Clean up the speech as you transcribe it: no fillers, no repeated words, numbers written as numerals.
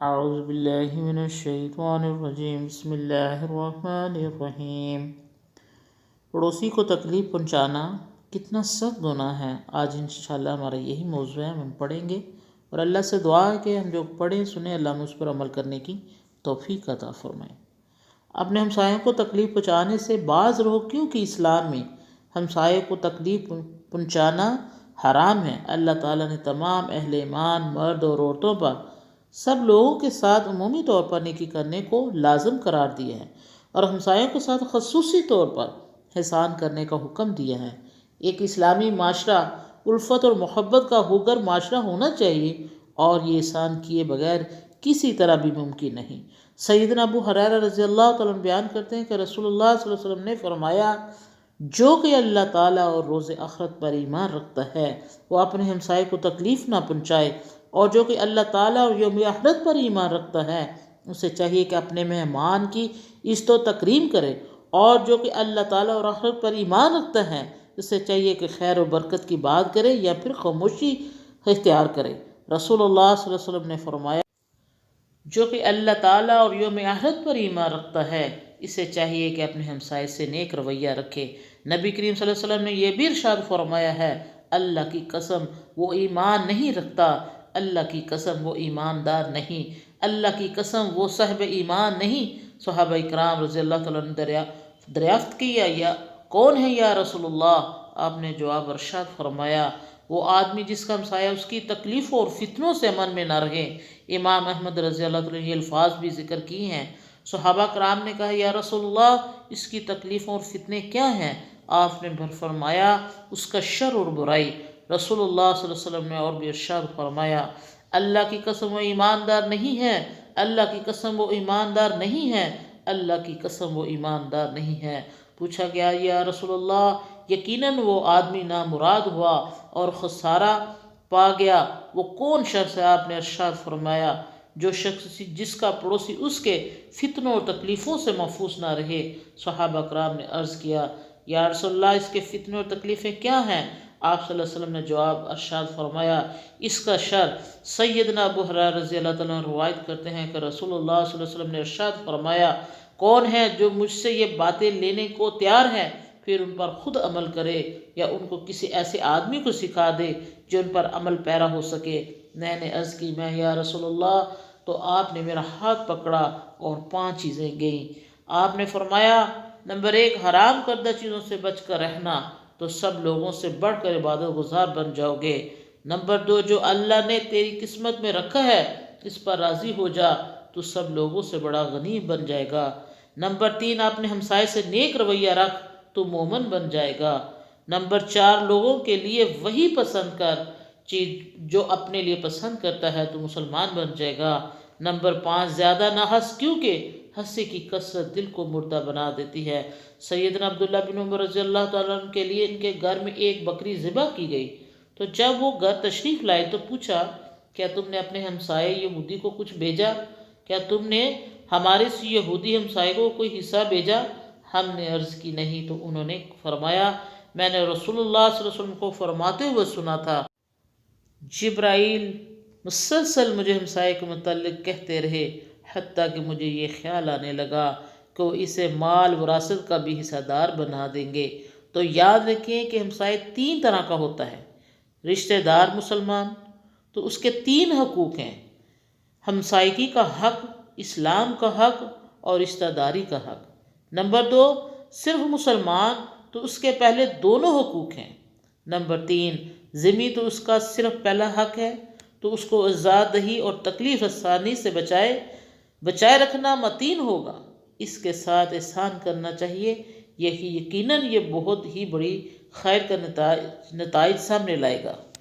اعوذ باللہ من الشیطان الرجیم بسم اللہ الرحمن الرحیم۔ پڑوسی کو تکلیف پہنچانا کتنا سخت گناہ ہے، آج انشاءاللہ ہمارا یہی موضوع ہے، ہم پڑھیں گے اور اللہ سے دعا ہے کہ ہم جو پڑھیں سنیں اللہ ہمیں اس پر عمل کرنے کی توفیق عطا فرمائے۔ اپنے ہمسایوں کو تکلیف پہنچانے سے باز رہو، کیونکہ اسلام میں ہمسایوں کو تکلیف پہنچانا حرام ہے۔ اللہ تعالیٰ نے تمام اہل ایمان مرد اور عورتوں پر سب لوگوں کے ساتھ عمومی طور پر نیکی کرنے کو لازم قرار دیا ہے اور ہمسایوں کے ساتھ خصوصی طور پر احسان کرنے کا حکم دیا ہے۔ ایک اسلامی معاشرہ الفت اور محبت کا ہوگر معاشرہ ہونا چاہیے اور یہ احسان کیے بغیر کسی طرح بھی ممکن نہیں۔ سیدنا ابو ہریرہ رضی اللہ تعالیٰ عنہ بیان کرتے ہیں کہ رسول اللہ صلی اللہ علیہ وسلم نے فرمایا، جو کہ اللہ تعالیٰ اور روز آخرت پر ایمان رکھتا ہے وہ اپنے ہمسائے کو تکلیف نہ پہنچائے، اور جو کہ اللہ تعالیٰ اور یوم آخرت پر ایمان رکھتا ہے اسے چاہیے کہ اپنے مہمان کی عزت و تکریم کرے، اور جو کہ اللہ تعالیٰ اور آخرت پر ایمان رکھتا ہے اسے چاہیے کہ خیر و برکت کی بات کرے یا پھر خاموشی اختیار کرے۔ رسول اللہ صلی اللہ علیہ وسلم نے فرمایا، جو کہ اللہ تعالیٰ اور یوم آخرت پر ایمان رکھتا ہے اسے چاہیے کہ اپنے ہمسائے سے نیک رویہ رکھے۔ نبی کریم صلی اللہ علیہ وسلم نے یہ بھی ارشاد فرمایا ہے، اللہ کی قسم وہ ایمان نہیں رکھتا، اللہ کی قسم وہ ایماندار نہیں، اللہ کی قسم وہ صاحب ایمان نہیں۔ صحابہ اکرام رضی اللہ تعالیٰ نے دریافت کیا، یا کون ہے یا رسول اللہ؟ آپ نے جواب ارشاد فرمایا، وہ آدمی جس کا ہمسایہ اس کی تکلیفوں اور فتنوں سے امن میں نہ رہے۔ امام احمد رضی اللہ تعالیٰ نے یہ الفاظ بھی ذکر کی ہیں۔ صحابہ کرام نے کہا، یا رسول اللہ اس کی تکلیفوں اور فتنے کیا ہیں؟ آپ نے فرمایا، اس کا شر اور برائی۔ رسول اللہ صلی اللہ علیہ وسلم نے اور بھی ارشاد فرمایا، اللہ کی قسم وہ ایماندار نہیں ہے، اللہ کی قسم وہ ایماندار نہیں ہے، اللہ کی قسم وہ ایماندار نہیں ہے۔ پوچھا گیا، یا رسول اللہ یقیناً وہ آدمی نامراد ہوا اور خسارہ پا گیا، وہ کون شخص ہے؟ آپ نے ارشاد فرمایا، جو شخص جس کا پڑوسی اس کے فتنوں اور تکلیفوں سے محفوظ نہ رہے۔ صحابہ کرام نے عرض کیا، یا رسول اللہ اس کے فتنے اور تکلیفیں کیا ہیں؟ آپ صلی اللہ علیہ وسلم نے جواب ارشاد فرمایا، اس کا شر۔ سیدنا ابو ہریرہ رضی اللہ تعالیٰ عنہ روایت کرتے ہیں کہ رسول اللہ صلی اللہ علیہ وسلم نے ارشاد فرمایا، کون ہے جو مجھ سے یہ باتیں لینے کو تیار ہے، پھر ان پر خود عمل کرے یا ان کو کسی ایسے آدمی کو سکھا دے جو ان پر عمل پیرا ہو سکے۔ میں نے عرض کی، میں یا رسول اللہ، تو آپ نے میرا ہاتھ پکڑا اور 5 چیزیں گئیں۔ آپ نے فرمایا، نمبر 1 حرام کردہ چیزوں سے بچ کر رہنا، تو سب لوگوں سے بڑھ کر عبادت گزار بن جاؤ گے۔ نمبر 2 جو اللہ نے تیری قسمت میں رکھا ہے اس پر راضی ہو جا، تو سب لوگوں سے بڑا غنی بن جائے گا۔ نمبر 3 اپنے ہمسائے سے نیک رویہ رکھ، تو مومن بن جائے گا۔ نمبر 4 لوگوں کے لیے وہی پسند کر چیز جو اپنے لیے پسند کرتا ہے، تو مسلمان بن جائے گا۔ نمبر 5 زیادہ نہ ہنس، کیونکہ ہنسی کی کثرت دل کو مردہ بنا دیتی ہے۔ سیدنا عبداللہ بن عمر رضی اللہ تعالیٰ عنہ کے لیے ان کے گھر میں ایک بکری ذبح کی گئی، تو جب وہ گھر تشریف لائے تو پوچھا، کیا تم نے اپنے ہمسائے یہودی کو کچھ بھیجا؟ کیا تم نے ہمارے یہودی ہمسائے کو کوئی حصہ بھیجا؟ ہم نے عرض کی، نہیں۔ تو انہوں نے فرمایا، میں نے رسول اللہ صلی اللہ علیہ وسلم کو فرماتے ہوئے سنا تھا، جبرائیل مسلسل مجھے ہمسائے کے متعلق کہتے رہے، حتیٰ کہ مجھے یہ خیال آنے لگا کہ وہ اسے مال وراثت کا بھی حصہ دار بنا دیں گے۔ تو یاد رکھیں کہ ہمسائے 3 طرح کا ہوتا ہے۔ رشتہ دار مسلمان، تو اس کے 3 حقوق ہیں، ہمسائیگی کا حق، اسلام کا حق اور رشتہ داری کا حق۔ نمبر 2 صرف مسلمان، تو اس کے پہلے دونوں حقوق ہیں۔ نمبر 3 ذمہ، تو اس کا صرف پہلا حق ہے، تو اس کو عزت دہی اور تکلیف آسانی سے بچائے رکھنا متین ہوگا، اس کے ساتھ احسان کرنا چاہیے، یقیناً یہ بہت ہی بڑی خیر کا نتائج سامنے لائے گا۔